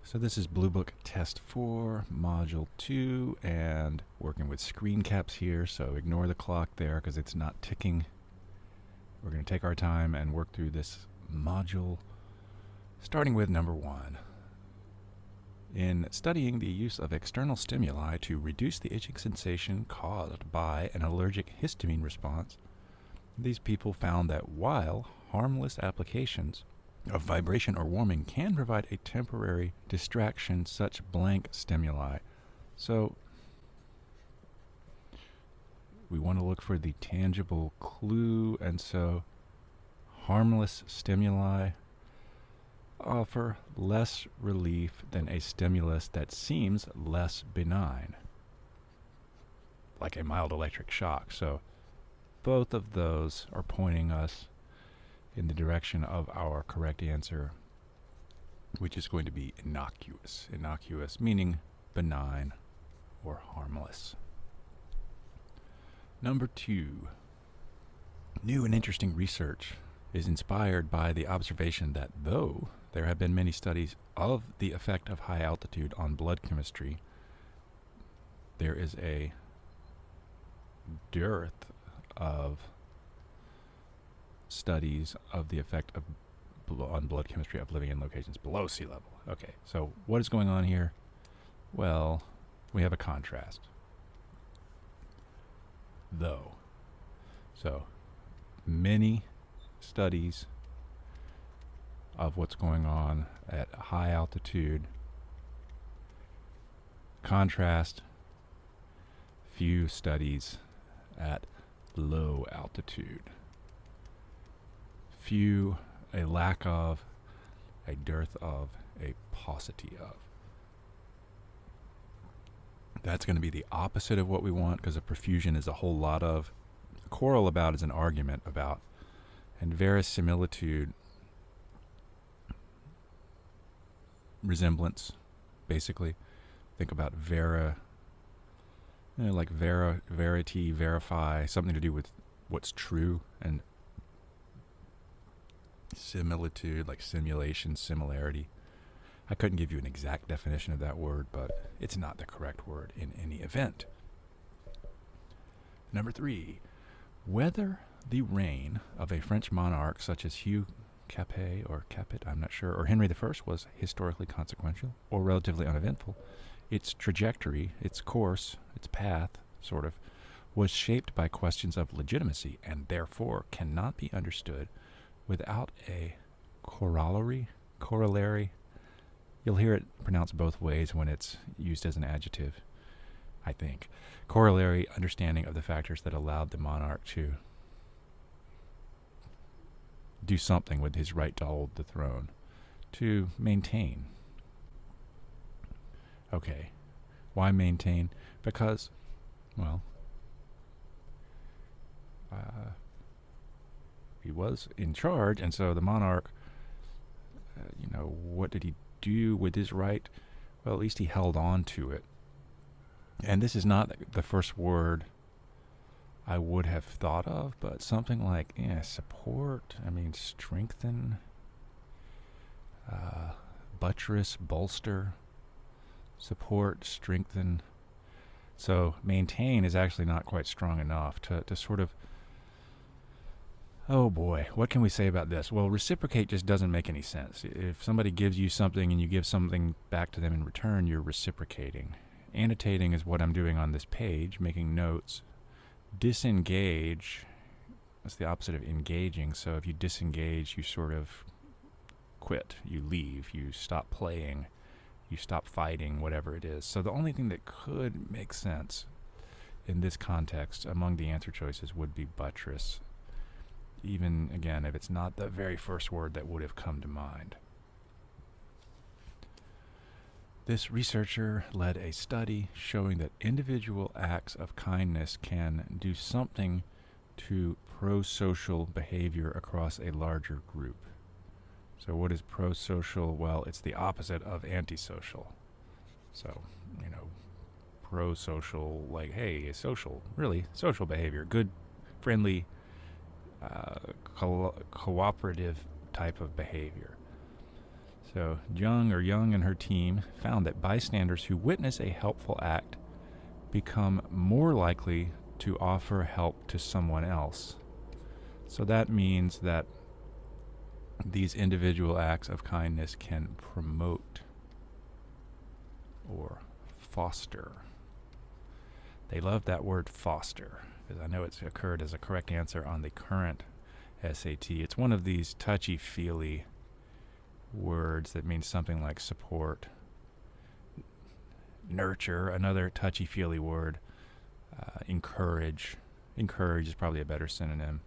So this is Bluebook Test 4, Module 2, and working with screen caps here, so ignore the clock there because it's not ticking. We're going to take our time and work through this module, starting with number 1. In studying the use of external stimuli to reduce the itching sensation caused by an allergic histamine response, these people found that while harmless applications of vibration or warming can provide a temporary distraction, such blank stimuli. So we want to look for the tangible clue, and so harmless stimuli offer less relief than a stimulus that seems less benign, like a mild electric shock. So both of those are pointing us in the direction of our correct answer, which is going to be innocuous. Innocuous meaning benign or harmless. Number 2. New and interesting research is inspired by the observation that though there have been many studies of the effect of high altitude on blood chemistry, there is a dearth of studies of the effect of on blood chemistry of living in locations below sea level. Okay, so what is going on here? Well, we have a contrast. Though. So, many studies of what's going on at high altitude. Contrast, few studies at low altitude. Few, a lack of, a dearth of, a paucity of. That's going to be the opposite of what we want, because a profusion is a whole lot of. Quarrel about is an argument about, and verisimilitude, resemblance, basically. Think about verity, verify, something to do with what's true, and similitude, like simulation, similarity. I couldn't give you an exact definition of that word, but it's not the correct word in any event. Number 3. Whether the reign of a French monarch such as Hugh Capet or Capet, I'm not sure, or Henry I was historically consequential or relatively uneventful, its trajectory, its course, its path, sort of, was shaped by questions of legitimacy and therefore cannot be understood without a corollary. You'll hear it pronounced both ways when it's used as an adjective, I think. Corollary understanding of the factors that allowed the monarch to do something with his right to hold the throne, to maintain. Okay, why maintain? Because, well, he was in charge, and so the monarch, what did he do with his right? Well, at least he held on to it. And this is not the first word I would have thought of, but something like support, strengthen, buttress, bolster, support, strengthen. So maintain is actually not quite strong enough to sort of, oh boy, what can we say about this? Well, reciprocate just doesn't make any sense. If somebody gives you something and you give something back to them in return, you're reciprocating. Annotating is what I'm doing on this page, making notes. Disengage, that's the opposite of engaging. So if you disengage, you sort of quit, you leave, you stop playing, you stop fighting, whatever it is. So the only thing that could make sense in this context among the answer choices would be buttress, even, again, if it's not the very first word that would have come to mind. This researcher led a study showing that individual acts of kindness can do something to pro-social behavior across a larger group. So what is pro-social? Well, it's the opposite of antisocial. So, pro-social, like, hey, social, really, social behavior, good, friendly, cooperative type of behavior. So Young and her team found that bystanders who witness a helpful act become more likely to offer help to someone else. So that means that these individual acts of kindness can promote or foster. They love that word foster, because I know it's occurred as a correct answer on the current SAT. It's one of these touchy-feely words that means something like support, nurture, another touchy-feely word, encourage. Encourage is probably a better synonym.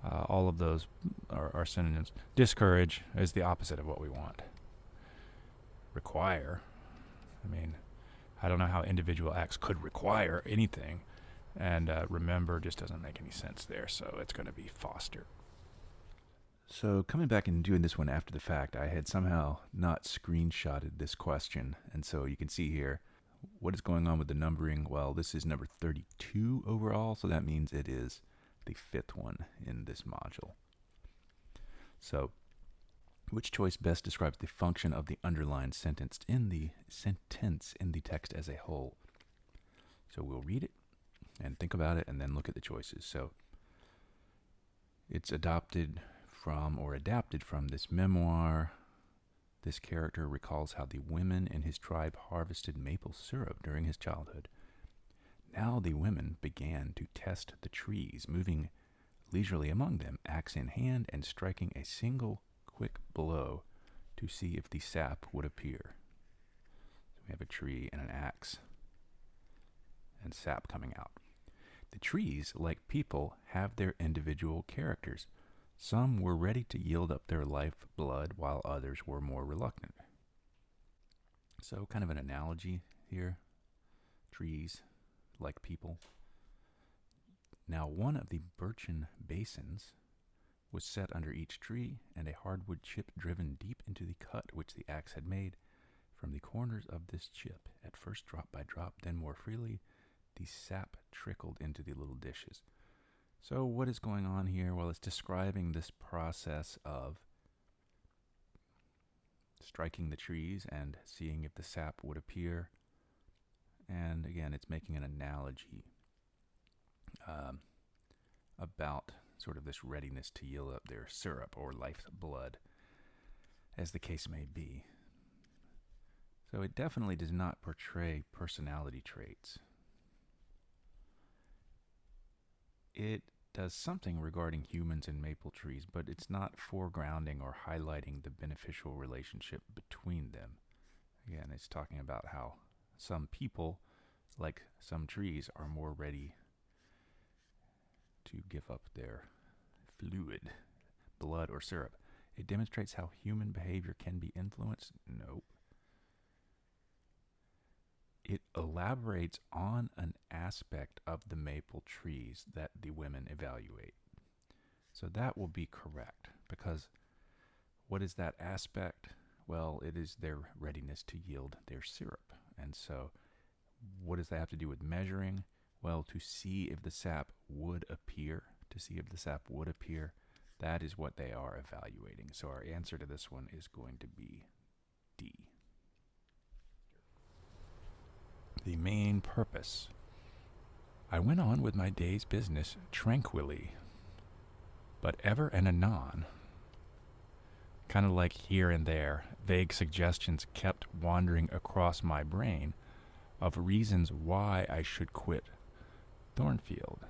All of those are synonyms. Discourage is the opposite of what we want. Require, I mean, I don't know how individual acts could require anything. And remember just doesn't make any sense there, so it's going to be foster. So coming back and doing this one after the fact, I had somehow not screenshotted this question. And so you can see here, what is going on with the numbering? Well, this is number 32 overall, so that means it is the fifth one in this module. So, which choice best describes the function of the underlined sentence in the text as a whole? So we'll read it and think about it and then look at the choices. So it's adopted from or adapted from this memoir. This character recalls how the women in his tribe harvested maple syrup during his childhood. Now the women began to test the trees, moving leisurely among them, axe in hand, and striking a single quick blow to see if the sap would appear. So we have a tree and an axe and sap coming out. The trees, like people, have their individual characters. Some were ready to yield up their life blood, while others were more reluctant. So kind of an analogy here. Trees, like people. Now one of the birchen basins was set under each tree, and a hardwood chip driven deep into the cut which the axe had made. From the corners of this chip, at first drop by drop, then more freely, the sap trickled into the little dishes. So what is going on here? Well, it's describing this process of striking the trees and seeing if the sap would appear. And again, it's making an analogy about sort of this readiness to yield up their syrup or life's blood, as the case may be. So it definitely does not portray personality traits. It does something regarding humans and maple trees, but it's not foregrounding or highlighting the beneficial relationship between them. Again, it's talking about how some people, like some trees, are more ready to give up their fluid, blood or syrup. It demonstrates how human behavior can be influenced? Nope. It elaborates on an aspect of the maple trees that the women evaluate. So that will be correct, because what is that aspect? Well, it is their readiness to yield their syrup. And so what does that have to do with measuring? Well, to see if the sap would appear, that is what they are evaluating. So our answer to this one is going to be D. The main purpose. I went on with my day's business tranquilly, but ever and anon, kind of like here and there, vague suggestions kept wandering across my brain of reasons why I should quit Thornfield,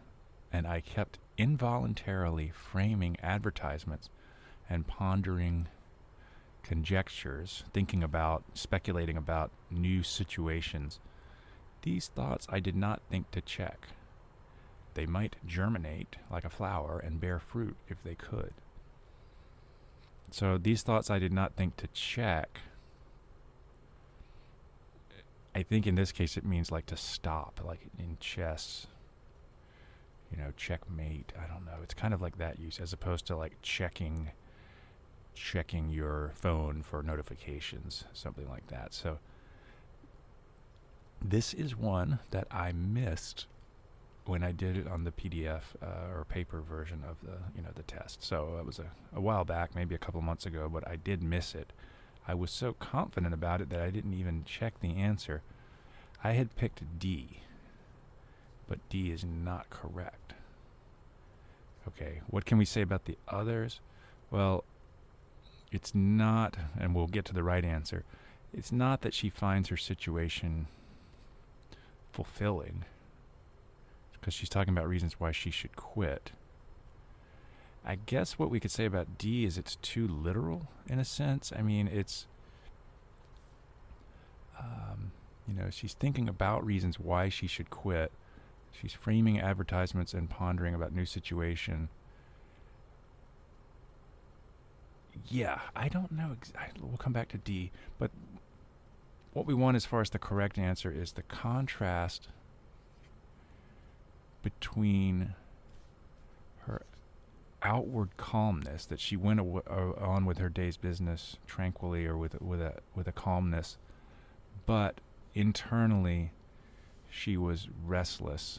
and I kept involuntarily framing advertisements and pondering conjectures, speculating about new situations. These thoughts I did not think to check. They might germinate like a flower and bear fruit if they could. So these thoughts I did not think to check. I think in this case it means like to stop, like in chess. Checkmate. I don't know. It's kind of like that use as opposed to like checking your phone for notifications, something like that. So this is one that I missed when I did it on the PDF or paper version of the test. So it was a while back, maybe a couple months ago, but I did miss it I was so confident about it that I didn't even check the answer. I had picked D, but D is not correct. Okay, what can we say about the others? Well, it's not, and we'll get to the right answer, it's not that she finds her situation fulfilling, because she's talking about reasons why she should quit. I guess what we could say about D is it's too literal in a sense. I mean, it's, she's thinking about reasons why she should quit. She's framing advertisements and pondering about new situation. Yeah, I don't know. We'll come back to D. But what we want as far as the correct answer is the contrast between her outward calmness, that she went on with her day's business tranquilly or with a calmness, but internally she was restless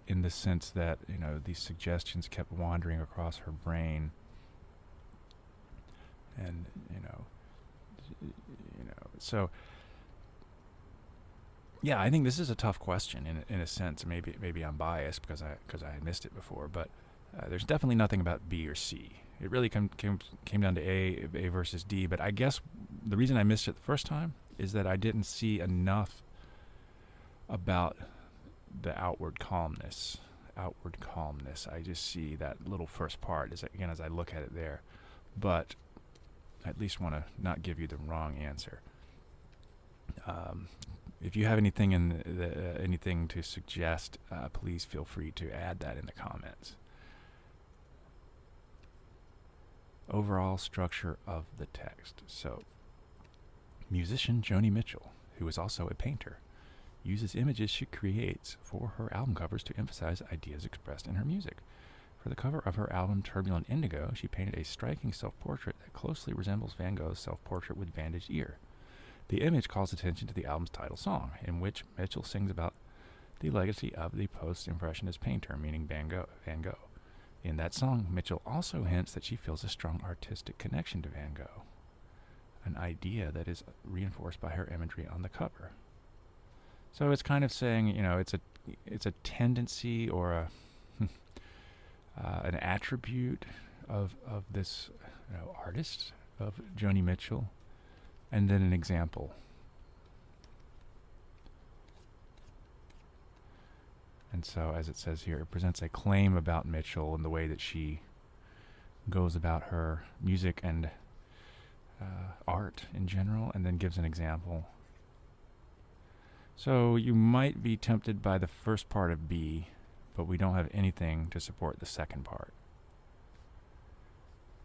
in the sense that, these suggestions kept wandering across her brain. And, so, yeah, I think this is a tough question in a sense. Maybe I'm biased because I missed it before, but there's definitely nothing about B or C. It really came down to A versus D, but I guess the reason I missed it the first time is that I didn't see enough about the outward calmness. I just see that little first part as I look at it there, but I at least want to not give you the wrong answer. If you have anything anything to suggest, please feel free to add that in the comments. Overall structure of the text. So, musician Joni Mitchell, who is also a painter, uses images she creates for her album covers to emphasize ideas expressed in her music. For the cover of her album Turbulent Indigo, she painted a striking self-portrait that closely resembles Van Gogh's self-portrait with bandaged ear. The image calls attention to the album's title song, in which Mitchell sings about the legacy of the post-impressionist painter, meaning Van Gogh. In that song, Mitchell also hints that she feels a strong artistic connection to Van Gogh, an idea that is reinforced by her imagery on the cover. So it's kind of saying, it's a tendency or an attribute of this artist, of Joni Mitchell, and then an example. And so, as it says here, it presents a claim about Mitchell and the way that she goes about her music and art in general, and then gives an example. So you might be tempted by the first part of B, but we don't have anything to support the second part.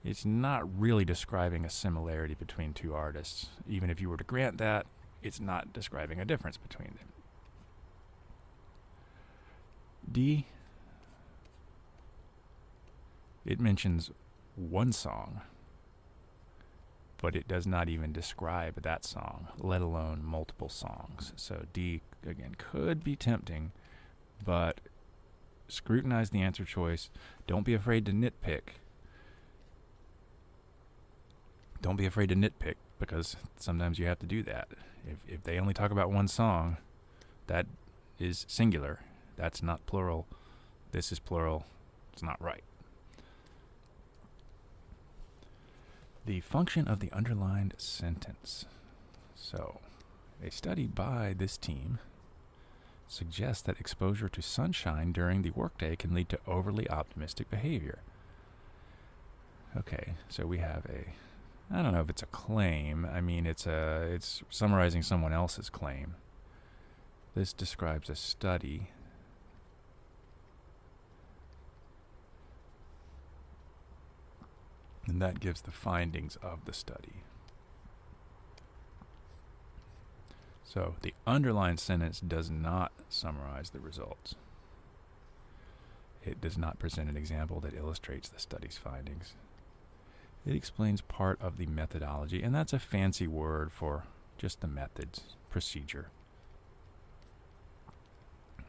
It's not really describing a similarity between two artists. Even if you were to grant that, it's not describing a difference between them. D, it mentions one song, but it does not even describe that song, let alone multiple songs. So D, again, could be tempting, but scrutinize the answer choice. Don't be afraid to nitpick. Don't be afraid to nitpick, because sometimes you have to do that. If they only talk about one song, that is singular. That's not plural. This is plural. It's not right. The function of the underlined sentence. So, a study by this team suggests that exposure to sunshine during the workday can lead to overly optimistic behavior. Okay, so we have I don't know if it's a claim. I mean, it's summarizing someone else's claim. This describes a study. And that gives the findings of the study. So the underlined sentence does not summarize the results. It does not present an example that illustrates the study's findings. It explains part of the methodology, and that's a fancy word for just the methods, procedure.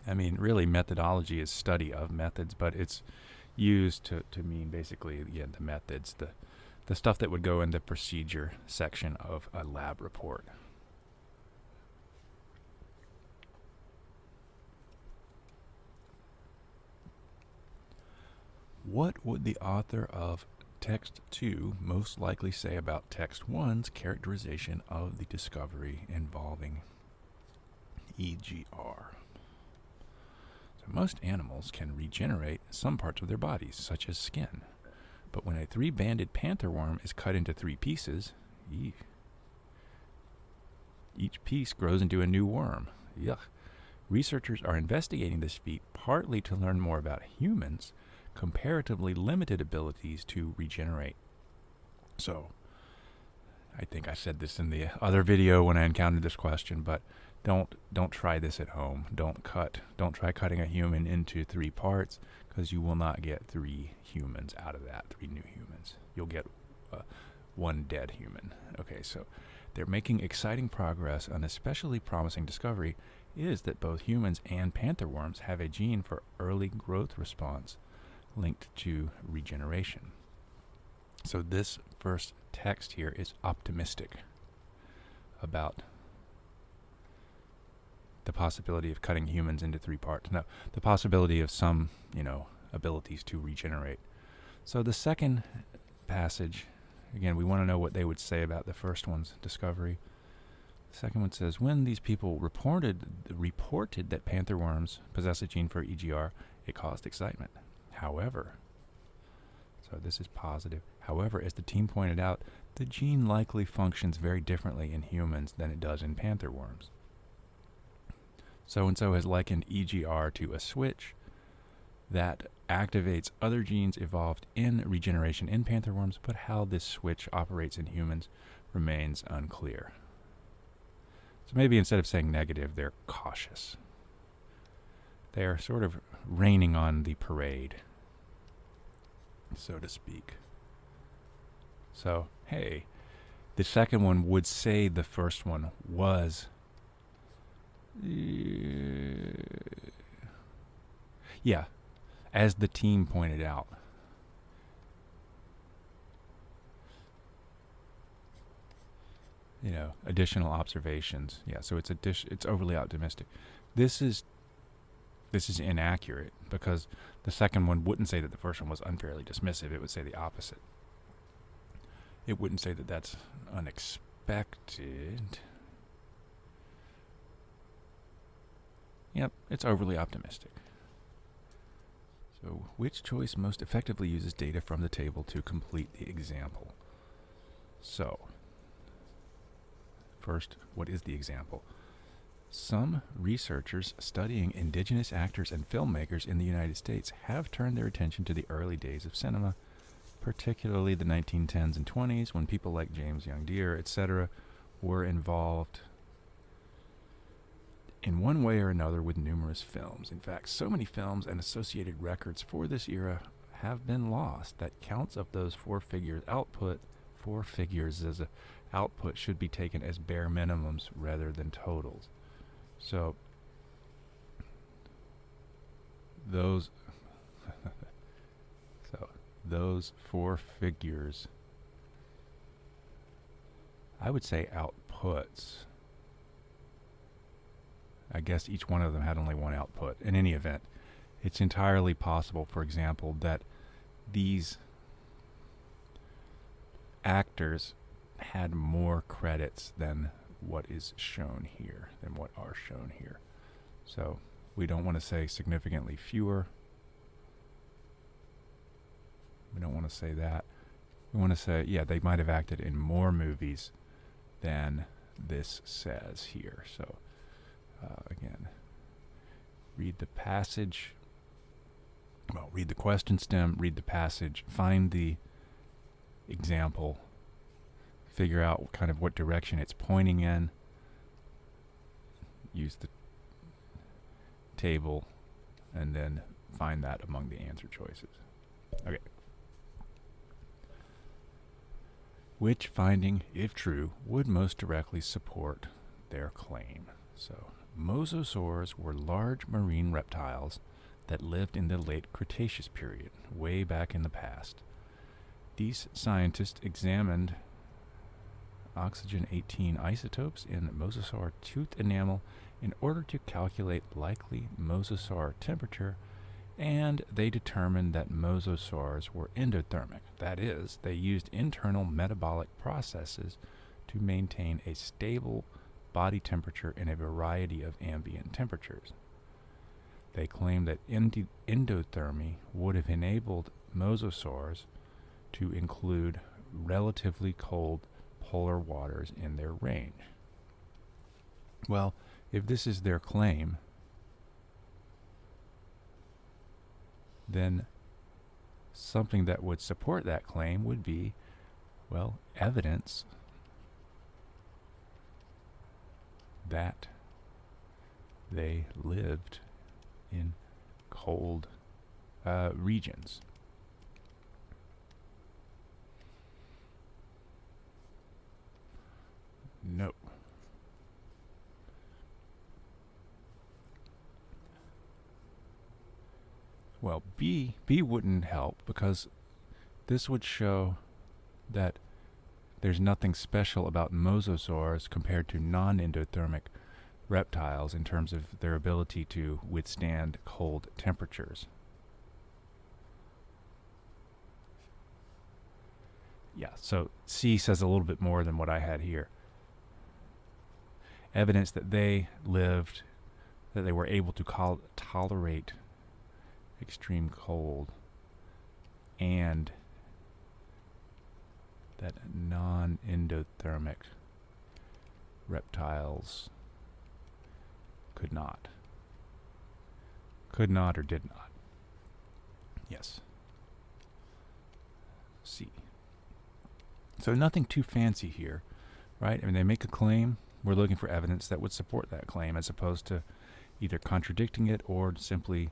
I mean, really, methodology is study of methods, but it's used to mean basically, again, the methods, the stuff that would go in the procedure section of a lab report. What would the author of Text 2 most likely say about Text 1's characterization of the discovery involving EGR? So most animals can regenerate some parts of their bodies, such as skin. But when a 3-banded panther worm is cut into 3 pieces, each piece grows into a new worm. Yuck. Researchers are investigating this feat partly to learn more about humans' comparatively limited abilities to regenerate. So, I think I said this in the other video when I encountered this question, but don't try this at home. Don't try cutting a human into 3 parts, because you will not get 3 humans out of that, 3 new humans. You'll get 1 dead human. Okay, so they're making exciting progress. An especially promising discovery is that both humans and panther worms have a gene for early growth response linked to regeneration. So this first text here is optimistic about the possibility of cutting humans into 3 parts. No, the possibility of some, abilities to regenerate. So the second passage, again, we want to know what they would say about the first one's discovery. The second one says, when these people reported that panther worms possess a gene for EGR, it caused excitement. However, so this is positive. However, as the team pointed out, the gene likely functions very differently in humans than it does in panther worms. So-and-so has likened EGR to a switch that activates other genes evolved in regeneration in panther worms, but how this switch operates in humans remains unclear. So maybe instead of saying negative, they're cautious. They are sort of raining on the parade, so to speak. So, hey, the second one would say the first one was as the team pointed out. Additional observations. Yeah, so it's overly optimistic. This is inaccurate, because the second one wouldn't say that the first one was unfairly dismissive. It would say the opposite. It wouldn't say that that's unexpected. Yep, it's overly optimistic. So, which choice most effectively uses data from the table to complete the example? So, first, what is the example? Some researchers studying indigenous actors and filmmakers in the United States have turned their attention to the early days of cinema, particularly the 1910s and 20s, when people like James Young Deere, etc., were involved in one way or another with numerous films. In fact, so many films and associated records for this era have been lost that counts of those 4 figures as a output should be taken as bare minimums rather than totals. So those 4 figures, I would say outputs. I guess each one of them had only 1 output. In any event, it's entirely possible, for example, that these actors had more credits than what is shown here, than what are shown here. So we don't want to say significantly fewer. We don't want to say that. We want to say, they might have acted in more movies than this says here. So again, read the passage. Well, read the question stem, read the passage, find the example, figure out kind of what direction it's pointing in, use the table, and then find that among the answer choices. Okay. Which finding, if true, would most directly support their claim? So, mosasaurs were large marine reptiles that lived in the late Cretaceous period, way back in the past. These scientists examined oxygen-18 isotopes in mosasaur tooth enamel in order to calculate likely mosasaur temperature, and they determined that mosasaurs were endothermic. That is, they used internal metabolic processes to maintain a stable body temperature in a variety of ambient temperatures. They claimed that endothermy would have enabled mosasaurs to include relatively cold polar waters in their range. Well, if this is their claim, then something that would support that claim would be, well, evidence that they lived in cold regions. No. Well, B wouldn't help, because this would show that there's nothing special about mosasaurs compared to non-endothermic reptiles in terms of their ability to withstand cold temperatures. Yeah, so C says a little bit more than what I had here. Evidence that they lived, that they were able to tolerate extreme cold, and that non-endothermic reptiles could not or did not. Yes. C. So nothing too fancy here, right? I mean, they make a claim. We're looking for evidence that would support that claim, as opposed to either contradicting it or simply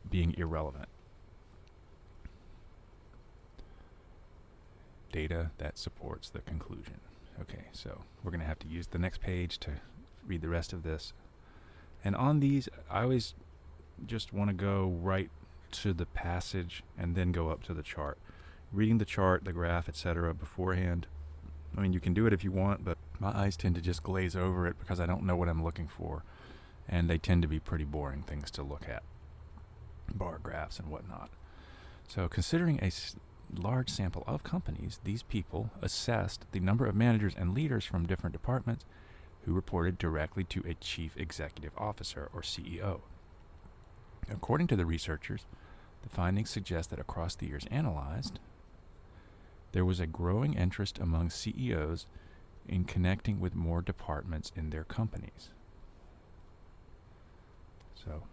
being irrelevant. Data that supports the conclusion. Okay, so we're going to have to use the next page to read the rest of this. And on these, I always just want to go right to the passage and then go up to the chart. Reading the chart, the graph, etc. beforehand, I mean, you can do it if you want, but my eyes tend to just glaze over it because I don't know what I'm looking for, and they tend to be pretty boring things to look at, bar graphs and whatnot. So considering a large sample of companies, these people assessed the number of managers and leaders from different departments who reported directly to a chief executive officer, or CEO. According to the researchers, the findings suggest that across the years analyzed, there was a growing interest among CEOs in connecting with more departments in their companies. So,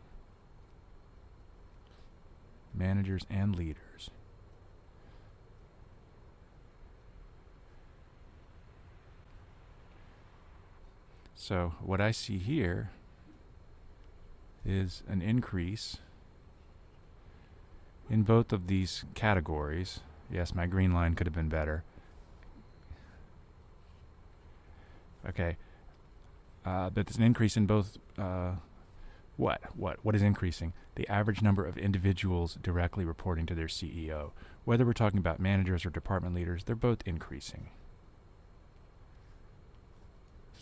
managers and leaders. So, what I see here is an increase in both of these categories. Yes, my green line could have been better. Okay. But there's an increase in both. What is increasing? The average number of individuals directly reporting to their CEO. Whether we're talking about managers or department leaders, they're both increasing.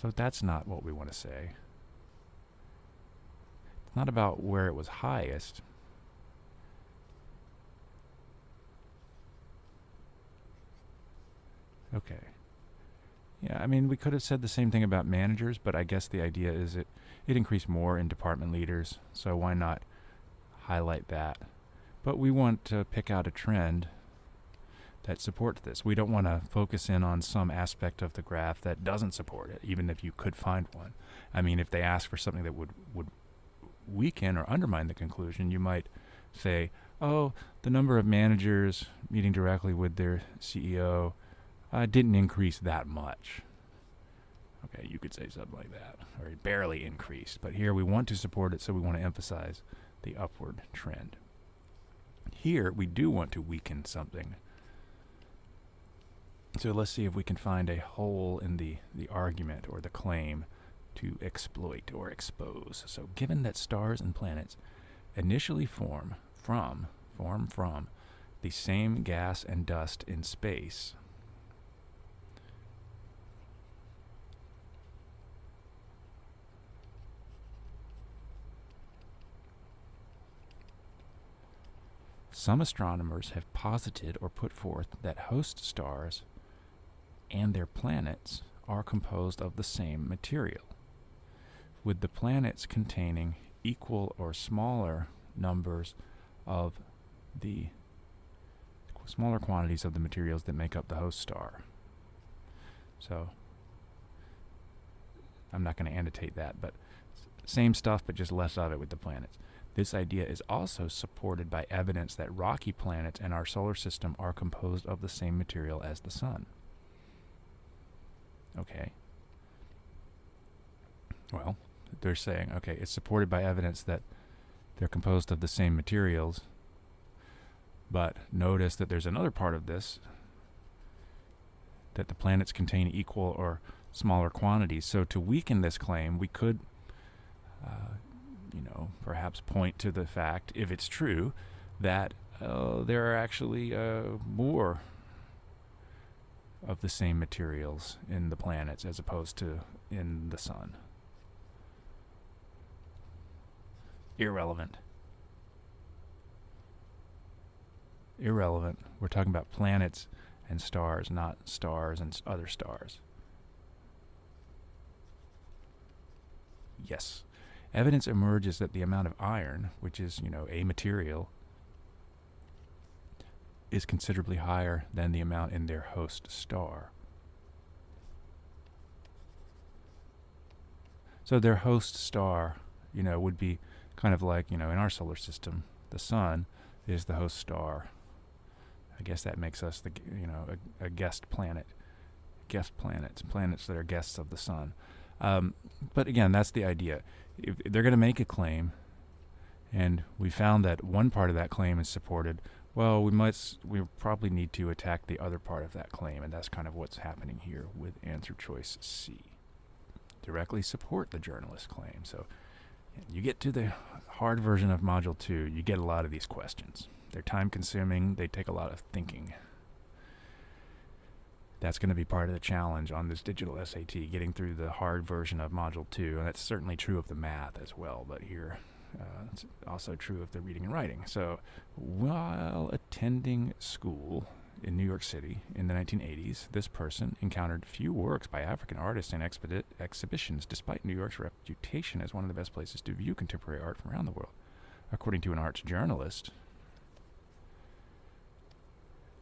So that's not what we want to say. It's not about where it was highest. Okay. Yeah, I mean, we could have said the same thing about managers, but I guess the idea is it increased more in department leaders, so why not highlight that? But we want to pick out a trend that supports this. We don't want to focus in on some aspect of the graph that doesn't support it, even if you could find one. I mean, if they ask for something that would weaken or undermine the conclusion, you might say, oh, the number of managers meeting directly with their CEO didn't increase that much. Okay, you could say something like that, or it barely increased. But here we want to support it, so we want to emphasize the upward trend. Here we do want to weaken something. So let's see if we can find a hole in the argument or the claim to exploit or expose. So given that stars and planets initially form from the same gas and dust in space. Some astronomers have posited or put forth that host stars and their planets are composed of the same material, with the planets containing equal or smaller numbers of the smaller quantities of the materials that make up the host star. So I'm not going to annotate that, but same stuff, but just less of it with the planets. This idea is also supported by evidence that rocky planets in our solar system are composed of the same material as the sun. Okay. Well, they're saying, okay, it's supported by evidence that they're composed of the same materials, but notice that there's another part of this, that the planets contain equal or smaller quantities. So to weaken this claim, we could perhaps point to the fact, if it's true, that there are actually more of the same materials in the planets as opposed to in the sun. Irrelevant. We're talking about planets and stars, not stars and other stars. Yes. Evidence emerges that the amount of iron, which is, a material, is considerably higher than the amount in their host star. So their host star, would be kind of like, in our solar system, the sun is the host star. I guess that makes us a guest planet. Guest planets that are guests of the sun. But again, that's the idea. If they're going to make a claim, and we found that one part of that claim is supported, well, we probably need to attack the other part of that claim, and that's kind of what's happening here with answer choice C. Directly support the journalist claim. So you get to the hard version of Module 2, you get a lot of these questions. They're time-consuming, they take a lot of thinking. That's going to be part of the challenge on this digital SAT, getting through the hard version of Module 2, and that's certainly true of the math as well, but here it's also true of the reading and writing. So while attending school in New York City in the 1980s, this person encountered few works by African artists in exhibitions, despite New York's reputation as one of the best places to view contemporary art from around the world. According to an arts journalist,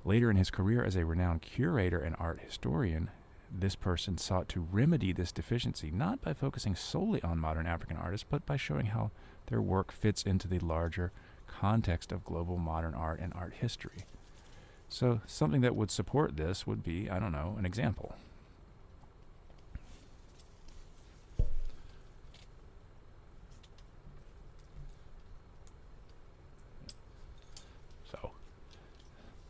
later in his career as a renowned curator and art historian, this person sought to remedy this deficiency, not by focusing solely on modern African artists, but by showing how their work fits into the larger context of global modern art and art history. So something that would support this would be, an example. So,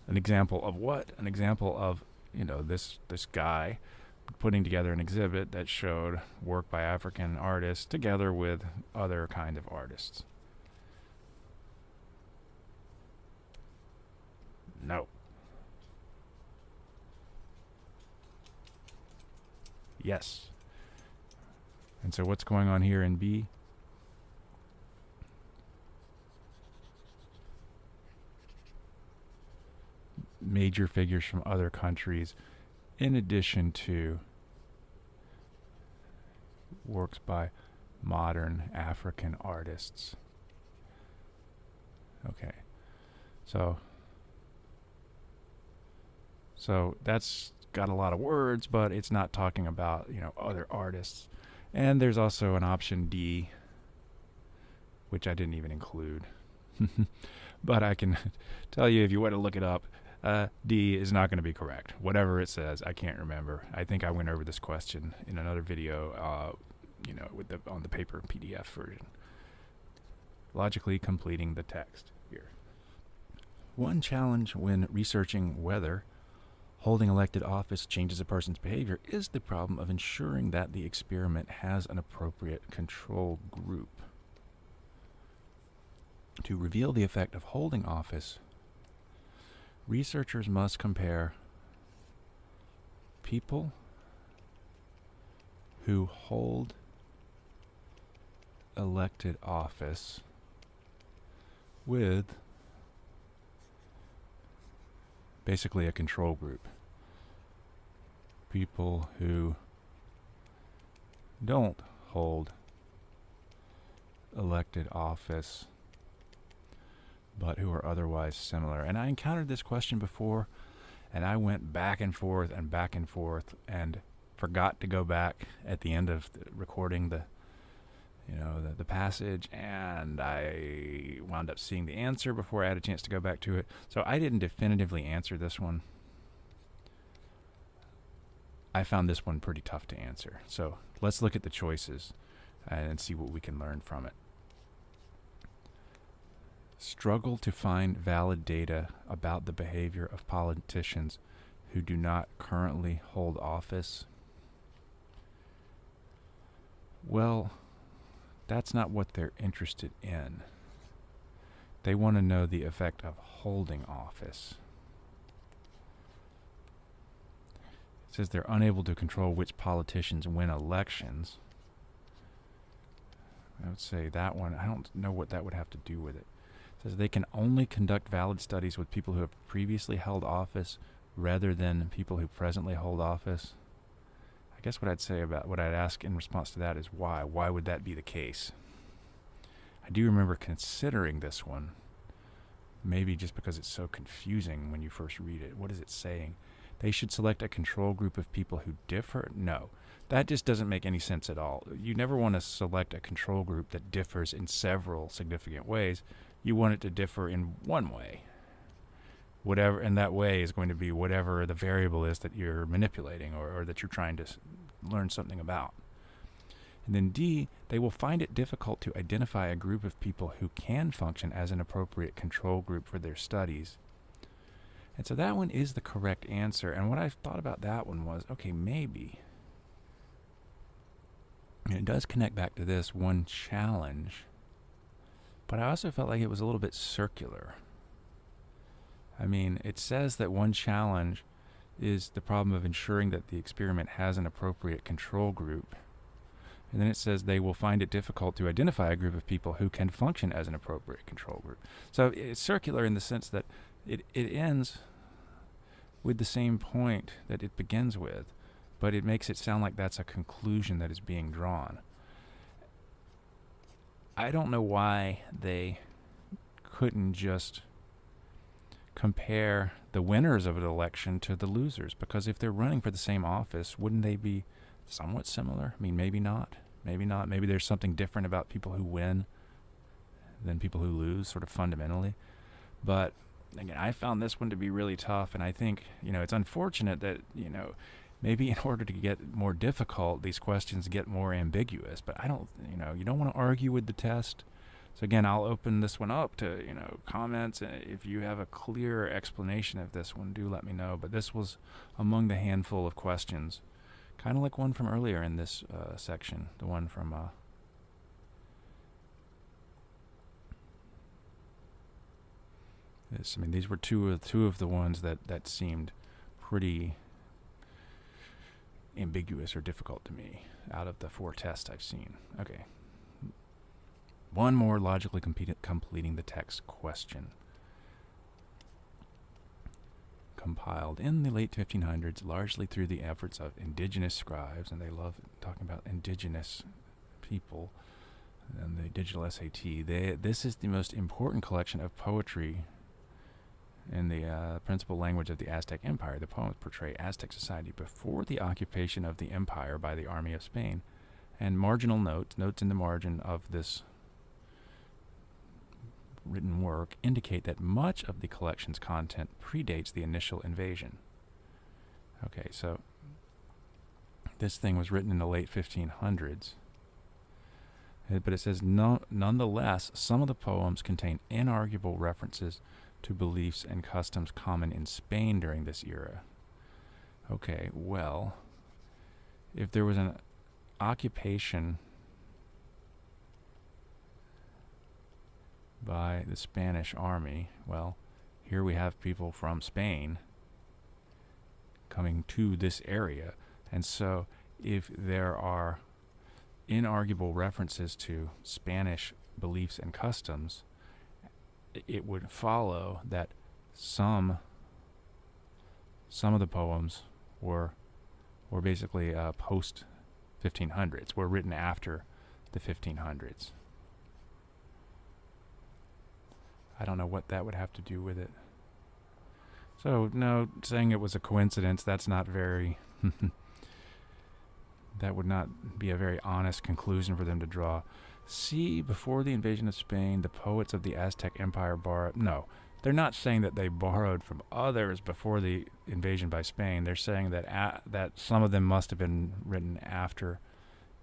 an example of what? An example of, this guy putting together an exhibit that showed work by African artists together with other kind of artists. No. Yes. And so what's going on here in B? Major figures from other countries, in addition to works by modern African artists. Okay. So that's got a lot of words, but it's not talking about, other artists. And there's also an option D, which I didn't even include. But I can tell you, if you want to look it up, D is not going to be correct. Whatever it says, I can't remember. I think I went over this question in another video, on the paper PDF version. Logically completing the text here. One challenge when researching whether holding elected office changes a person's behavior is the problem of ensuring that the experiment has an appropriate control group. To reveal the effect of holding office, researchers must compare people who hold elected office with basically a control group. People who don't hold elected office but who are otherwise similar. And I encountered this question before, and I went back and forth and forgot to go back at the end of recording the passage, and I wound up seeing the answer before I had a chance to go back to it. So I didn't definitively answer this one. I found this one pretty tough to answer. So let's look at the choices and see what we can learn from it. Struggle to find valid data about the behavior of politicians who do not currently hold office. Well, that's not what they're interested in. They want to know the effect of holding office. It says they're unable to control which politicians win elections. I would say that one, I don't know what that would have to do with it. It says they can only conduct valid studies with people who have previously held office rather than people who presently hold office. I guess what I'd ask in response to that is why? Why would that be the case? I do remember considering this one, maybe just because it's so confusing when you first read it. What is it saying? They should select a control group of people who differ? No, that just doesn't make any sense at all. You never want to select a control group that differs in several significant ways. You want it to differ in one way. Whatever, and that way is going to be whatever the variable is that you're manipulating or that you're trying to learn something about. And then D, they will find it difficult to identify a group of people who can function as an appropriate control group for their studies. And so that one is the correct answer. And what I thought about that one was, okay, maybe. And it does connect back to this one challenge. But I also felt like it was a little bit circular. I mean, it says that one challenge is the problem of ensuring that the experiment has an appropriate control group. And then it says they will find it difficult to identify a group of people who can function as an appropriate control group. So it's circular in the sense that it ends with the same point that it begins with, but it makes it sound like that's a conclusion that is being drawn. I don't know why they couldn't just compare the winners of an election to the losers, because if they're running for the same office, wouldn't they be somewhat similar? I mean, maybe not. Maybe there's something different about people who win than people who lose, sort of fundamentally. But again, I found this one to be really tough, and I think, it's unfortunate that, maybe in order to get more difficult, these questions get more ambiguous. But I don't, you don't want to argue with the test. So again, I'll open this one up to, comments. If you have a clearer explanation of this one, do let me know. But this was among the handful of questions, kind of like one from earlier in this section, the one from this. I mean, these were two of the ones that seemed pretty ambiguous or difficult to me out of the 4 tests I've seen. Okay. One more logically completing the text question. Compiled in the late 1500s, largely through the efforts of indigenous scribes, and they love talking about indigenous people, and the digital SAT. This is the most important collection of poetry in the principal language of the Aztec Empire. The poems portray Aztec society before the occupation of the empire by the army of Spain. And marginal notes in the margin of this written work indicate that much of the collection's content predates the initial invasion. Okay, so this thing was written in the late 1500s. But it says, nonetheless, some of the poems contain inarguable references to beliefs and customs common in Spain during this era. Okay, well, if there was an occupation by the Spanish army. Well, here we have people from Spain coming to this area. And so if there are inarguable references to Spanish beliefs and customs, it would follow that some of the poems were basically post 1500s, were written after the 1500s. I don't know what that would have to do with it. So, no, saying it was a coincidence, that's not very... that would not be a very honest conclusion for them to draw. See, before the invasion of Spain, the poets of the Aztec Empire borrowed... No, they're not saying that they borrowed from others before the invasion by Spain. They're saying that that some of them must have been written after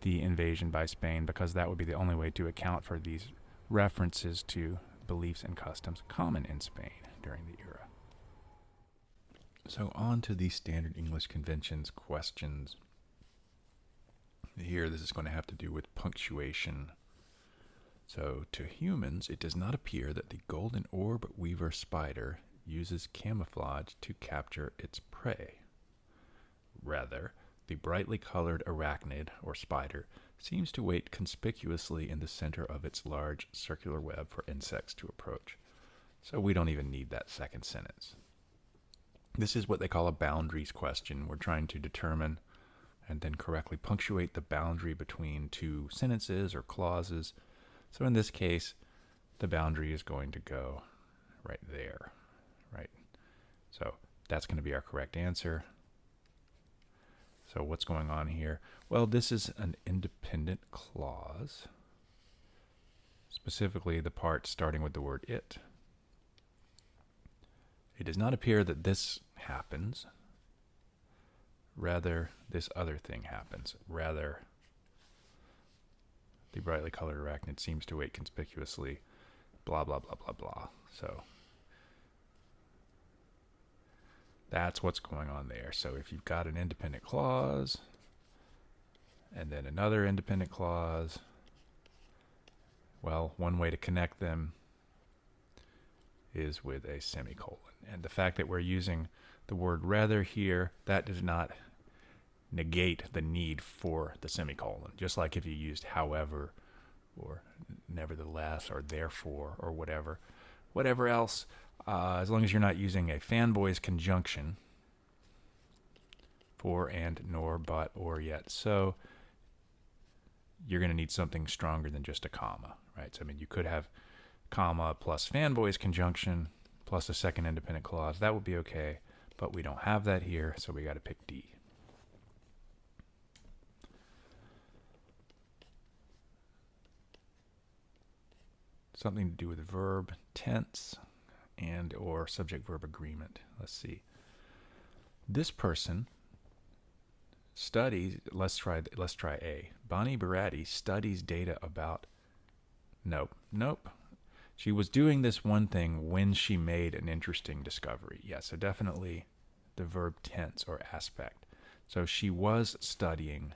the invasion by Spain, because that would be the only way to account for these references to beliefs and customs common in Spain during the era. So on to the standard English conventions questions. Here, this is going to have to do with punctuation. So, to humans, it does not appear that the golden orb weaver spider uses camouflage to capture its prey. Rather, the brightly colored arachnid, or spider, seems to wait conspicuously in the center of its large circular web for insects to approach. So we don't even need that second sentence. This is what they call a boundaries question. We're trying to determine and then correctly punctuate the boundary between two sentences or clauses. So in this case, the boundary is going to go right there, right? So that's going to be our correct answer. So what's going on here? Well, this is an independent clause, specifically the part starting with the word it. It does not appear that this happens. Rather, this other thing happens. Rather, the brightly colored arachnid seems to wait conspicuously, blah, blah, blah, blah, blah. So that's what's going on there. So if you've got an independent clause and then another independent clause, well, one way to connect them is with a semicolon. And the fact that we're using the word rather here, that does not negate the need for the semicolon. Just like if you used however or nevertheless or therefore or whatever else, as long as you're not using a fanboy's conjunction, for, and, nor, but, or, yet. So you're going to need something stronger than just a comma, right? So I mean, you could have comma plus fanboy's conjunction plus a second independent clause. That would be okay, but we don't have that here, so we got to pick D. Something to do with verb tense and or subject-verb agreement. Let's see. This person studies, let's try A. Bonnie Baratti studies data about, nope. She was doing this one thing when she made an interesting discovery. Yeah, so definitely the verb tense or aspect. So she was studying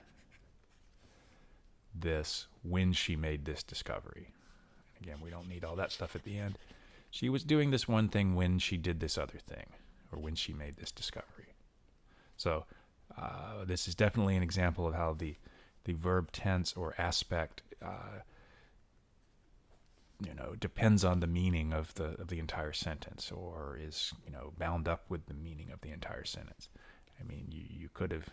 this when she made this discovery. Again, we don't need all that stuff at the end. She was doing this one thing when she did this other thing, or when she made this discovery. So this is definitely an example of how the verb tense or aspect depends on the meaning of the entire sentence, or is bound up with the meaning of the entire sentence. I mean, you could have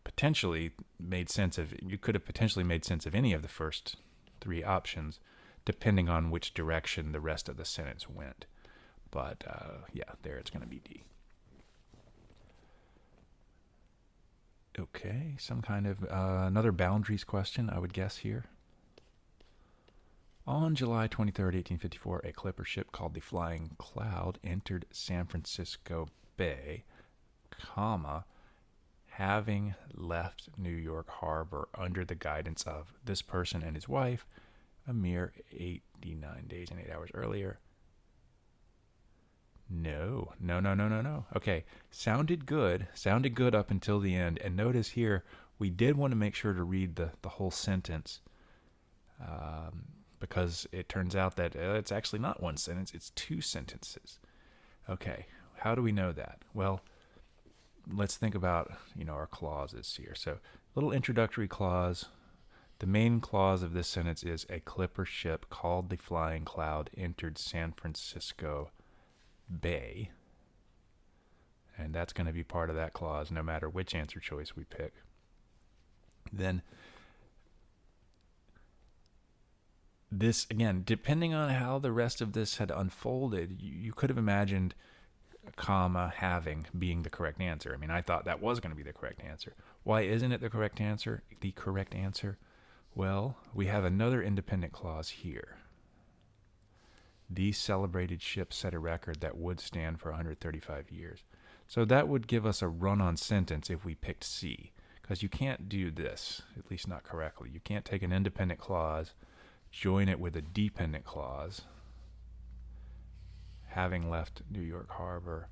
potentially made sense of any of the first three options, depending on which direction the rest of the sentence went. But yeah, there it's going to be D. Okay, some kind of another boundaries question, I would guess here. On July 23rd, 1854, a clipper ship called the Flying Cloud entered San Francisco Bay, having left New York Harbor under the guidance of this person and his wife a mere 89 days and 8 hours earlier. No. Okay, sounded good up until the end. And notice here, we did want to make sure to read the whole sentence because it turns out that it's actually not one sentence, it's two sentences. Okay, how do we know that? Well, let's think about, our clauses here. So, little introductory clause. The main clause of this sentence is a clipper ship called the Flying Cloud entered San Francisco Bay. And that's going to be part of that clause no matter which answer choice we pick. Then this, again, depending on how the rest of this had unfolded, you could have imagined comma having being the correct answer. I mean, I thought that was going to be the correct answer. Why isn't it the correct answer? The correct answer? Well, we have another independent clause here. These celebrated ships set a record that would stand for 135 years. So that would give us a run-on sentence if we picked C, because you can't do this, at least not correctly. You can't take an independent clause, join it with a dependent clause, having left New York Harbor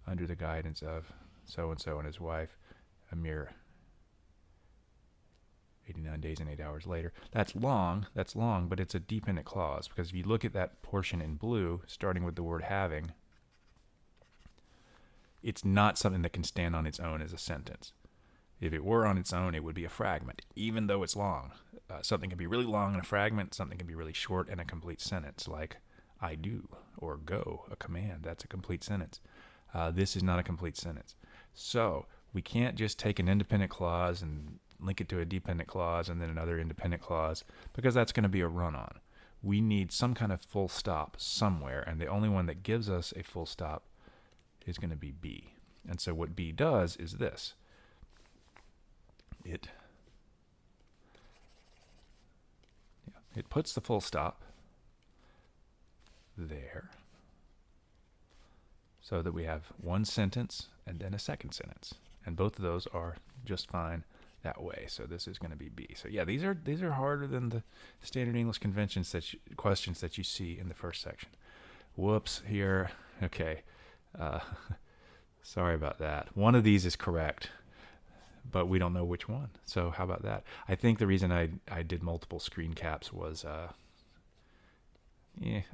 under the guidance of so-and-so and his wife, a mere 89 days and 8 hours later. That's long, but it's a dependent clause, because if you look at that portion in blue, starting with the word having, it's not something that can stand on its own as a sentence. If it were on its own, it would be a fragment, even though it's long. Something can be really long in a fragment, something can be really short in a complete sentence, like I do, or go, a command. That's a complete sentence. This is not a complete sentence. So we can't just take an independent clause and link it to a dependent clause and then another independent clause, because that's going to be a run-on. We need some kind of full stop somewhere, and the only one that gives us a full stop is going to be B. And so what B does is this. It puts the full stop there so that we have one sentence and then a second sentence. And both of those are just fine that way. So this is going to be B. So yeah, these are harder than the standard English conventions questions that you see in the first section. Whoops here. Okay. Sorry about that. One of these is correct, but we don't know which one. So how about that? I think the reason I did multiple screen caps was I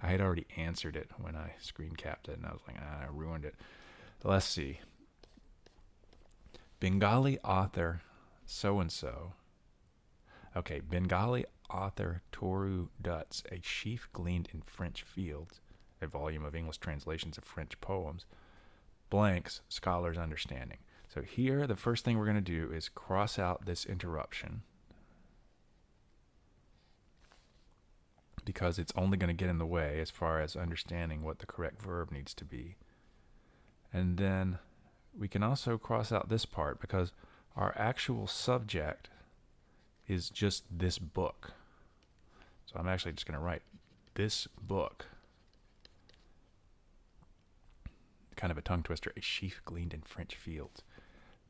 had already answered it when I screen capped it, and I was like, I ruined it. Let's see. Bengali author so-and-so. Okay, Bengali author Toru Dutt's A Sheaf Gleaned in French Fields, a volume of English translations of French poems, blanks scholar's understanding. So here, the first thing we're going to do is cross out this interruption, because it's only going to get in the way as far as understanding what the correct verb needs to be. And then we can also cross out this part, because our actual subject is just this book. So I'm actually just going to write this book. Kind of a tongue twister, A Sheaf Gleaned in French Fields.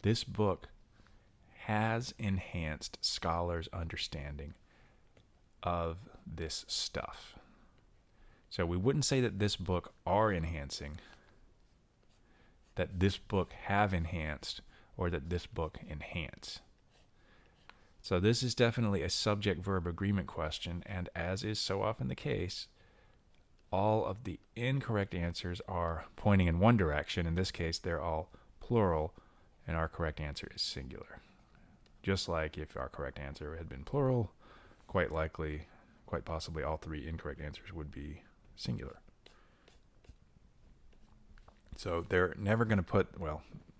This book has enhanced scholars' understanding of this stuff. So we wouldn't say that this book are enhancing, that this book have enhanced, or that this book enhance. So this is definitely a subject-verb agreement question, and as is so often the case, all of the incorrect answers are pointing in one direction. In this case, they're all plural, and our correct answer is singular. Just like if our correct answer had been plural, quite possibly all three incorrect answers would be singular. So they're never going to put,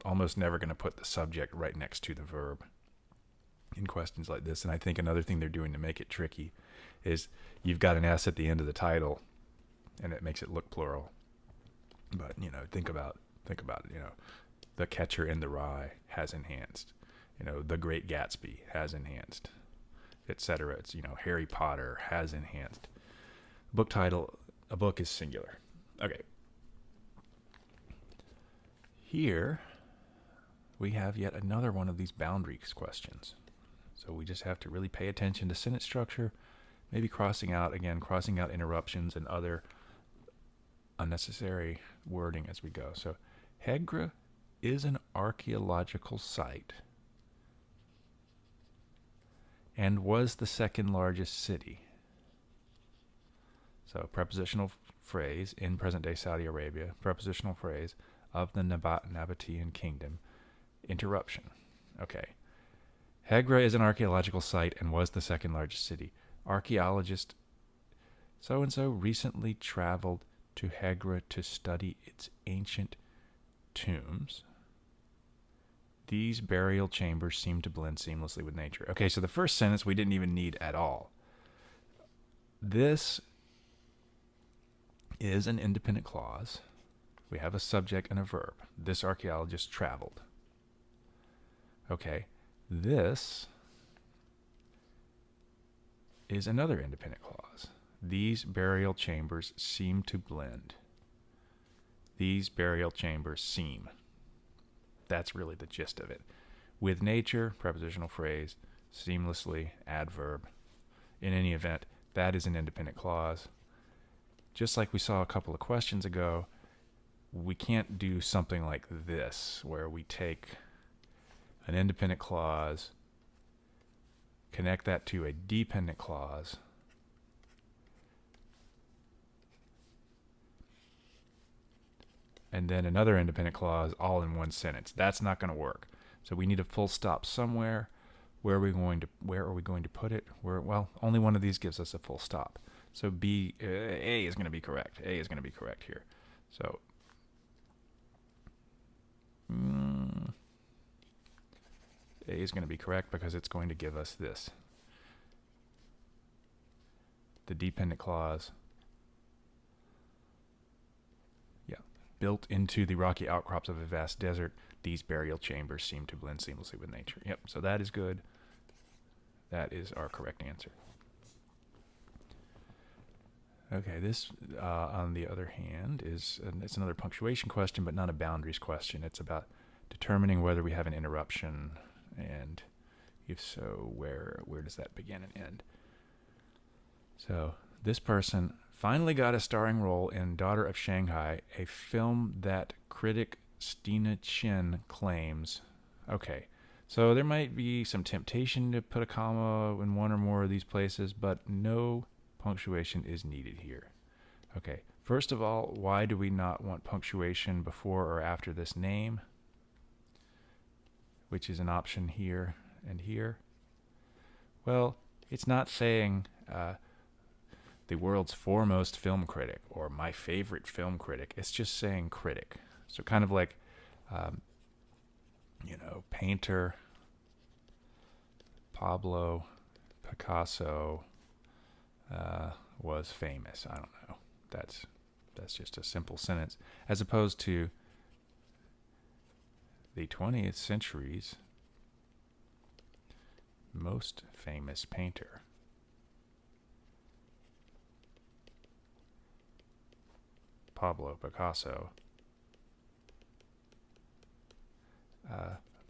almost never going to put the subject right next to the verb in questions like this. And I think another thing they're doing to make it tricky is you've got an S at the end of the title, and it makes it look plural. But, think about it, The Catcher in the Rye has enhanced. The Great Gatsby has enhanced, etc. It's, Harry Potter has enhanced. Book title, a book is singular. Okay. Here, we have yet another one of these boundaries questions. So we just have to really pay attention to sentence structure, maybe crossing out interruptions and other unnecessary wording as we go. So Hegra is an archaeological site and was the second largest city. So prepositional phrase in present-day Saudi Arabia, prepositional phrase of the Nabatean kingdom, interruption. Okay. Hegra is an archaeological site and was the second largest city. Archaeologist so-and-so recently traveled to Hegra to study its ancient tombs. These burial chambers seem to blend seamlessly with nature. Okay, so the first sentence we didn't even need at all. This is an independent clause. We have a subject and a verb. This archaeologist traveled. Okay, this is another independent clause. These burial chambers seem to blend. These burial chambers seem. That's really the gist of it. With nature, prepositional phrase, seamlessly, adverb. In any event, that is an independent clause. Just like we saw a couple of questions ago, we can't do something like this, where we take an independent clause, connect that to a dependent clause, and then another independent clause all in one sentence. That's not going to work. So we need a full stop somewhere. Where are we going to put it? Well, only one of these gives us a full stop. So A is going to be correct. A is going to be correct here. So A is going to be correct because it's going to give us this. The dependent clause. Yeah. Built into the rocky outcrops of a vast desert, these burial chambers seem to blend seamlessly with nature. Yep, so that is good. That is our correct answer. Okay, this, on the other hand, it's another punctuation question, but not a boundaries question. It's about determining whether we have an interruption, and if so, where does that begin and end? So this person finally got a starring role in Daughter of Shanghai, a film that critic Stina Chen claims. Okay, so there might be some temptation to put a comma in one or more of these places, but no punctuation is needed here. Okay, first of all, why do we not want punctuation before or after this name, which is an option here and here? Well, it's not saying the world's foremost film critic or my favorite film critic. It's just saying critic. So kind of like, painter, Pablo Picasso was famous. I don't know. That's just a simple sentence, as opposed to the 20th century's most famous painter. Pablo Picasso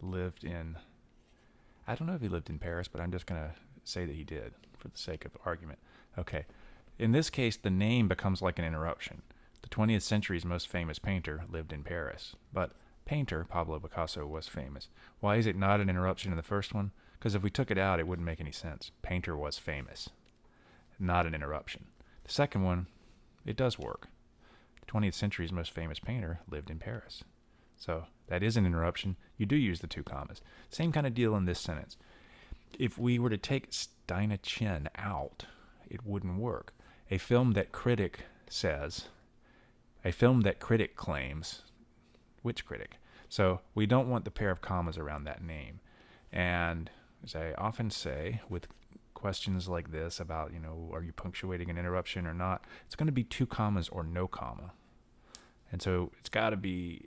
lived in, I don't know if he lived in Paris, but I'm just going to say that he did for the sake of argument. Okay. In this case, the name becomes like an interruption. The 20th century's most famous painter lived in Paris, but painter Pablo Picasso was famous. Why is it not an interruption in the first one? Because if we took it out, it wouldn't make any sense. Painter was famous, not an interruption. The second one, it does work. The 20th century's most famous painter lived in Paris. So that is an interruption. You do use the two commas. Same kind of deal in this sentence. If we were to take Stina Chen out, it wouldn't work. A film that critic claims, which critic? So we don't want the pair of commas around that name. And as I often say with questions like this about, are you punctuating an interruption or not, it's going to be two commas or no comma. And so it's got to be,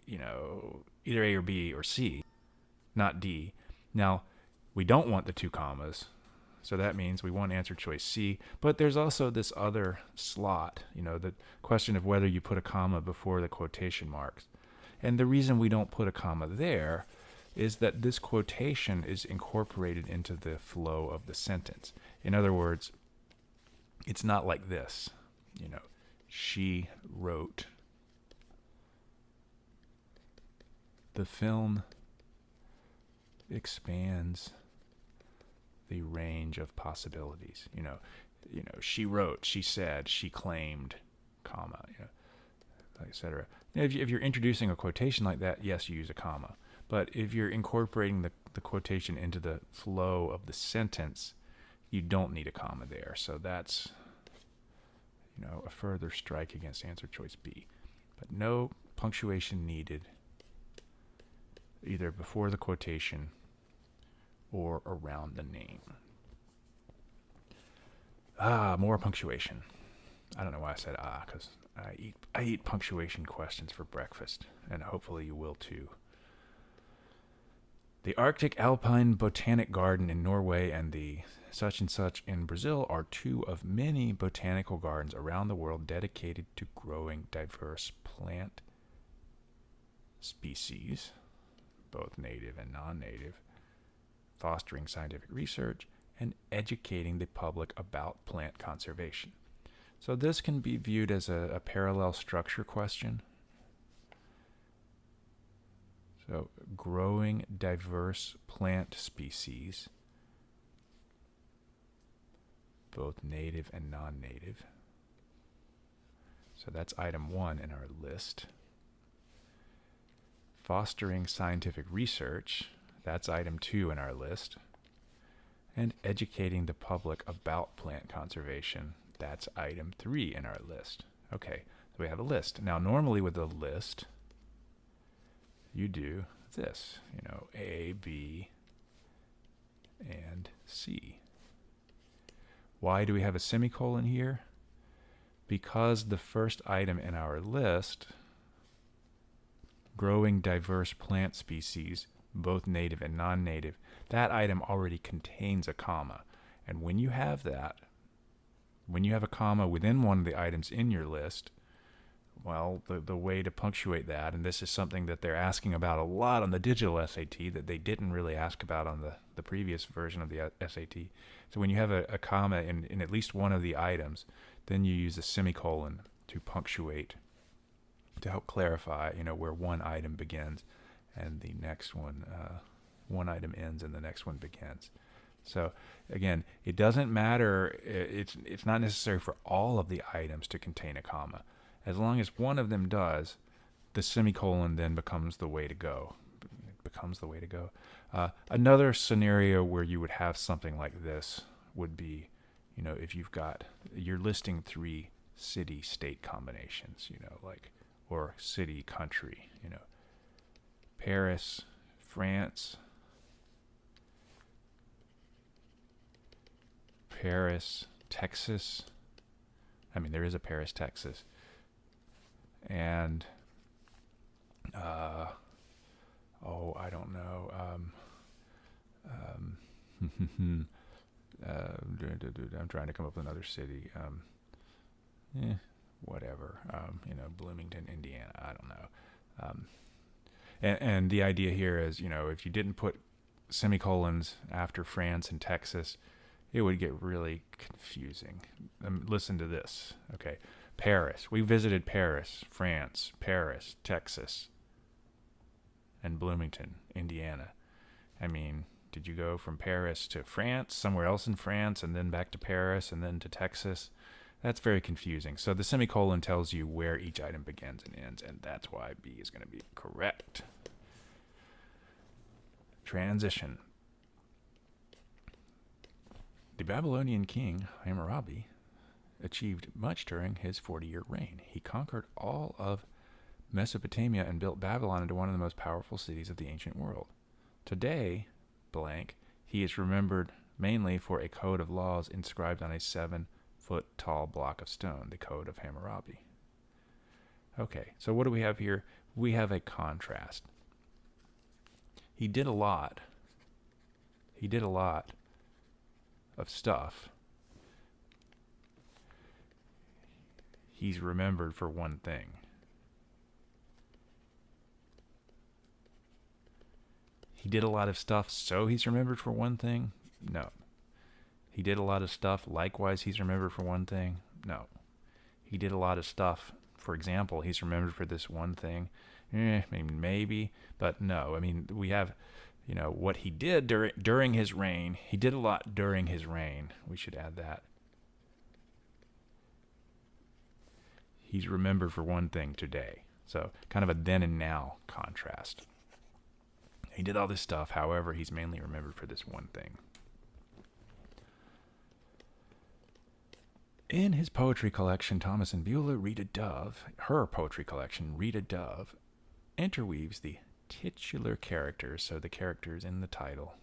either A or B or C, not D. Now, we don't want the two commas, so that means we want answer choice C. But there's also this other slot, the question of whether you put a comma before the quotation marks. And the reason we don't put a comma there is that this quotation is incorporated into the flow of the sentence. In other words, it's not like this, she wrote. The film expands the range of possibilities. she wrote, she said, she claimed, comma, etc. If you're introducing a quotation like that, yes, you use a comma. But if you're incorporating the quotation into the flow of the sentence, you don't need a comma there. So that's, a further strike against answer choice B. But no punctuation needed either before the quotation or around the name. More punctuation. I don't know why I said because I eat punctuation questions for breakfast, and hopefully you will too. The Arctic Alpine Botanic Garden in Norway and the such and such in Brazil are two of many botanical gardens around the world dedicated to growing diverse plant species, both native and non-native, fostering scientific research, and educating the public about plant conservation. So this can be viewed as a parallel structure question. So growing diverse plant species, both native and non-native. So that's item 1 in our list. Fostering scientific research, that's item 2 in our list. And educating the public about plant conservation, that's item 3 in our list. Okay, so we have a list. Now, normally with a list, you do this, A, B, and C. Why do we have a semicolon here? Because the first item in our list, growing diverse plant species, both native and non-native, that item already contains a comma. And when you have that, when you have a comma within one of the items in your list, well, the way to punctuate that, and this is something that they're asking about a lot on the digital SAT that they didn't really ask about on the previous version of the SAT. So when you have a comma in at least one of the items, then you use a semicolon to punctuate, to help clarify, where one item begins and the next one item ends and the next one begins. So again, it doesn't matter. It's not necessary for all of the items to contain a comma. As long as one of them does, the semicolon then becomes the way to go. It becomes the way to go. Another scenario where you would have something like this would be, if you're listing 3 city-state combinations, or city-country, Paris, France, Texas. There is a Paris, Texas. And, I don't know. I'm trying to come up with another city. Whatever. Bloomington, Indiana. I don't know. And the idea here is, if you didn't put semicolons after France and Texas, it would get really confusing. Listen to this. Okay. Paris. We visited Paris, France, Paris, Texas, and Bloomington, Indiana. Did you go from Paris to France, somewhere else in France, and then back to Paris, and then to Texas? That's very confusing. So the semicolon tells you where each item begins and ends, and that's why B is going to be correct. Transition. The Babylonian king, Hammurabi, achieved much during his 40-year reign. He conquered all of Mesopotamia and built Babylon into one of the most powerful cities of the ancient world. Today, blank, he is remembered mainly for a code of laws inscribed on a 7-foot-tall block of stone, the Code of Hammurabi. Okay, so what do we have here? We have a contrast. He did a lot. He did a lot of stuff. He's remembered for one thing. He did a lot of stuff, so he's remembered for one thing? No. He did a lot of stuff, likewise he's remembered for one thing? No. He did a lot of stuff, for example, he's remembered for this one thing? Maybe, but no. We have, what he did during his reign. He did a lot during his reign. We should add that. He's remembered for one thing today. So kind of a then and now contrast. He did all this stuff, however, he's mainly remembered for this one thing. In his poetry collection, Thomas and Beulah, Rita Dove, her poetry collection, Rita Dove, interweaves the titular characters, so the characters in the title.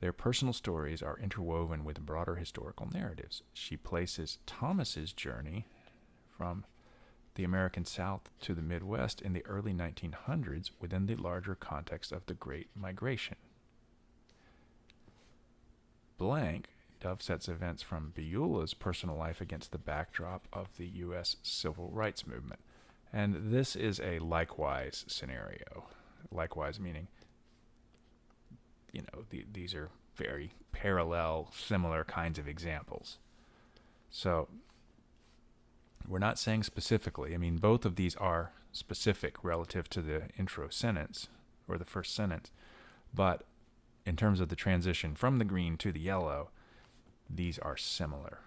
Their personal stories are interwoven with broader historical narratives. She places Thomas's journey from the American South to the Midwest in the early 1900s within the larger context of the Great Migration. Blank, Dove sets events from Beulah's personal life against the backdrop of the U.S. Civil Rights Movement. And this is a likewise scenario. Likewise meaning, these are very parallel, similar kinds of examples. So we're not saying specifically. I mean, both of these are specific relative to the intro sentence or the first sentence. But in terms of the transition from the green to the yellow, these are similar.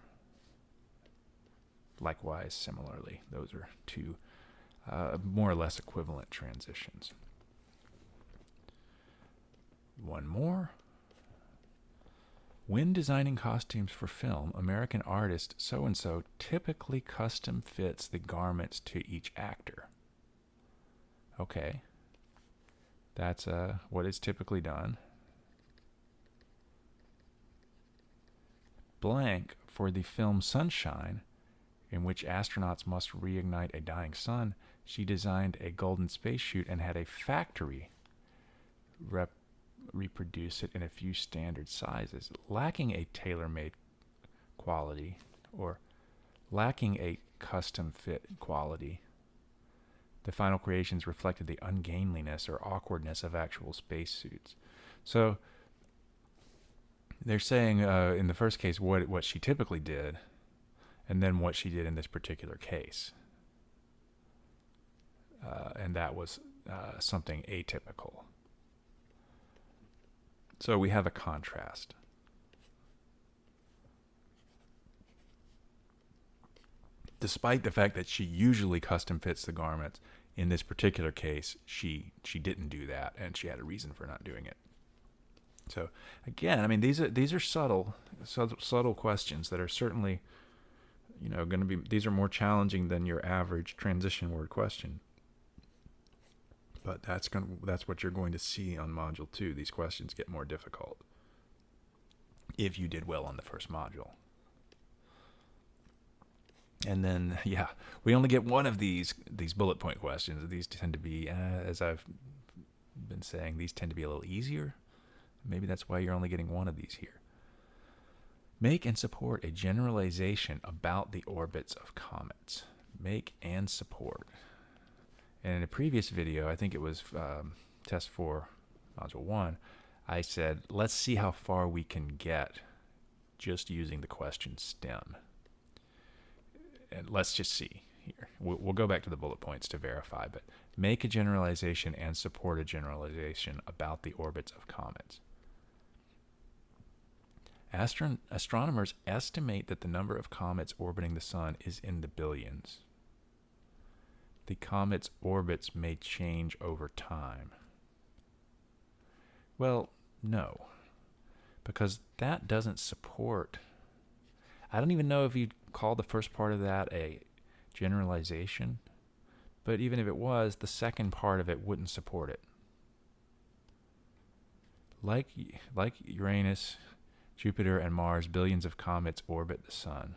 Likewise, similarly. Those are two more or less equivalent transitions. One more. When designing costumes for film, American artist so-and-so typically custom fits the garments to each actor. Okay. That's what is typically done. Blank, for the film Sunshine, in which astronauts must reignite a dying sun, she designed a golden spacesuit and had a factory reproduce it in a few standard sizes, lacking a tailor-made quality or lacking a custom fit quality. The final creations reflected the ungainliness or awkwardness of actual spacesuits. So they're saying in the first case what she typically did, and then what she did in this particular case. And that was something atypical. So we have a contrast. Despite the fact that she usually custom fits the garments, in this particular case, she didn't do that, and she had a reason for not doing it. So again, I mean, these are subtle questions that are certainly, going to be. These are more challenging than your average transition word question. But that's what you're going to see on Module 2. These questions get more difficult if you did well on the first module. And then, we only get one of these bullet point questions. These tend to be, as I've been saying, these tend to be a little easier. Maybe that's why you're only getting one of these here. Make and support a generalization about the orbits of comets. Make and support. And in a previous video, I think it was test 4, module 1, I said, let's see how far we can get just using the question stem. And let's just see here. We'll go back to the bullet points to verify, but make a generalization and support a generalization about the orbits of comets. Astronomers estimate that the number of comets orbiting the sun is in the billions. The comet's orbits may change over time. Well, no, because that doesn't support. I don't even know if you'd call the first part of that a generalization, but even if it was, the second part of it wouldn't support it. Like Uranus, Jupiter, and Mars, billions of comets orbit the sun.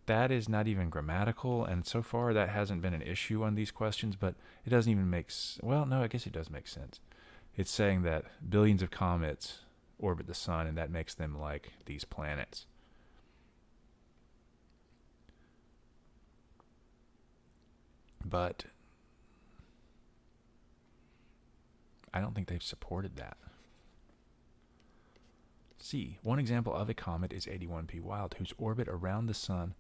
That is not even grammatical, and so far that hasn't been an issue on these questions, but it doesn't even make well, no, I guess it does make sense. It's saying that billions of comets orbit the sun, and that makes them like these planets. But I don't think they've supported that. C. One example of a comet is 81P Wild, whose orbit around the sun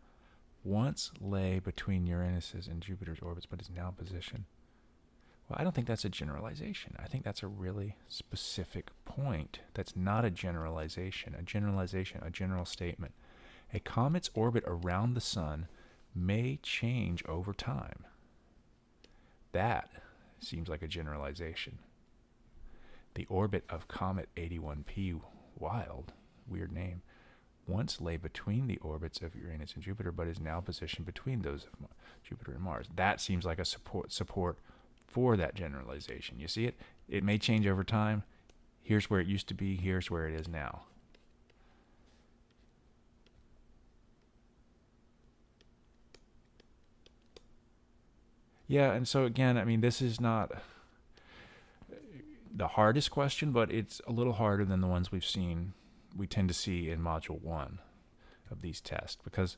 once lay between Uranus's and Jupiter's orbits, but is now positioned. Well, I don't think that's a generalization. I think that's a really specific point. That's not a generalization. A generalization, a general statement, A comet's orbit around the sun may change over time. That seems like a generalization. The orbit of comet 81P Wild, weird name, once lay between the orbits of Uranus and Jupiter, but is now positioned between those of Jupiter and Mars. That seems like a support for that generalization. You see it? It may change over time. Here's where it used to be. Here's where it is now. Yeah, and so again, I mean, this is not the hardest question, but it's a little harder than the ones we tend to see in Module 1 of these tests, because,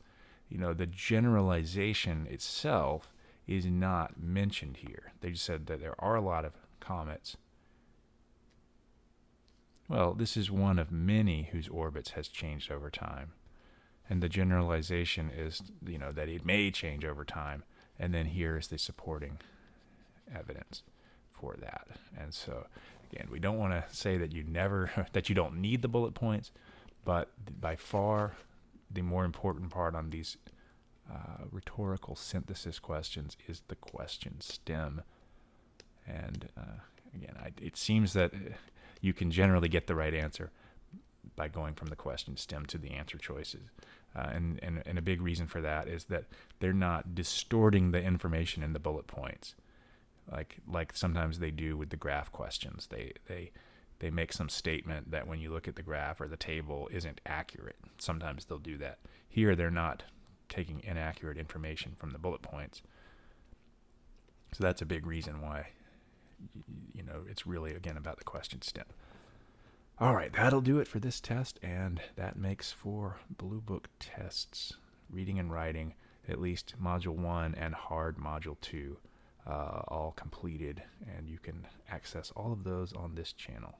the generalization itself is not mentioned here. They just said that there are a lot of comets. Well, this is one of many whose orbits has changed over time. And the generalization is, that it may change over time. And then here is the supporting evidence for that. And so, again, we don't want to say that that you don't need the bullet points, but by far the more important part on these rhetorical synthesis questions is the question stem. And again, it seems that you can generally get the right answer by going from the question stem to the answer choices. And a big reason for that is that they're not distorting the information in the bullet points like sometimes they do with the graph questions. They make some statement that when you look at the graph or the table isn't accurate. Sometimes they'll do that. Here they're not taking inaccurate information from the bullet points. So that's a big reason why it's really, again, about the question stem. All right, that'll do it for this test, and that makes for Bluebook tests, reading and writing, at least Module 1 and Hard Module 2, all completed, and you can access all of those on this channel.